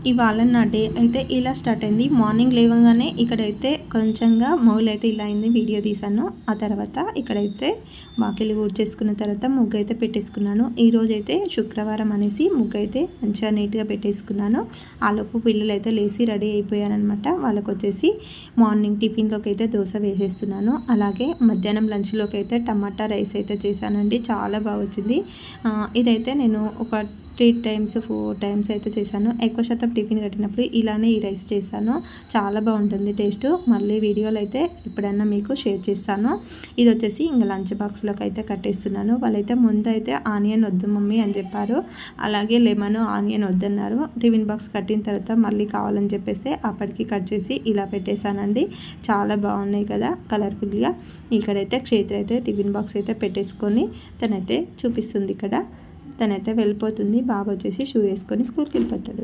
ఇవాళ నా డే అయితే ఇలా స్టార్ట్ అయింది. మార్నింగ్ లేవగానే ఇక్కడైతే కొంచెంగా మొగలైతే ఇలా అయింది, వీడియో తీశాను. ఆ తర్వాత ఇక్కడైతే వాకిలి ఊడ్చేసుకున్న తర్వాత ముగ్గు అయితే పెట్టేసుకున్నాను. ఈరోజైతే శుక్రవారం అనేసి ముగ్గు అయితే మంచిగా నీట్గా పెట్టేసుకున్నాను. ఆలోపు పిల్లలు అయితే లేచి రెడీ అయిపోయారనమాట. వాళ్ళకి వచ్చేసి మార్నింగ్ టిఫిన్లోకి అయితే దోశ వేసేస్తున్నాను. అలాగే మధ్యాహ్నం లంచ్లోకి అయితే టమాటా రైస్ అయితే చేశానండి. చాలా బాగా వచ్చింది. ఇదైతే నేను ఒక 3 times 4 times అయితే చేశాను. ఎక్కువ శాతం టిఫిన్ కట్టినప్పుడు ఇలానే ఈ రైస్ చేశాను. చాలా బాగుంటుంది టేస్ట్. మళ్ళీ వీడియోలో అయితే ఎప్పుడైనా మీకు షేర్ చేస్తాను. ఇది వచ్చేసి ఇంకా లంచ్ బాక్స్లోకి అయితే కట్టేస్తున్నాను. వాళ్ళైతే ముందైతే ఆనియన్ వద్దు మమ్మీ అని చెప్పారు. అలాగే లెమన్ ఆనియన్ వద్దన్నారు. టిఫిన్ బాక్స్ కట్టిన తర్వాత మళ్ళీ కావాలని చెప్పేస్తే అప్పటికి కట్ చేసి ఇలా పెట్టేశానండి. చాలా బాగున్నాయి కదా కలర్ఫుల్గా. ఇక్కడైతే క్షేత్ర అయితే టిఫిన్ బాక్స్ అయితే పెట్టేసుకొని తనైతే చూపిస్తుంది. ఇక్కడ తనైతే వెళ్ళిపోతుంది. బాబు వచ్చేసి షూ వేసుకొని స్కూల్కి వెళ్ళిపోతాడు.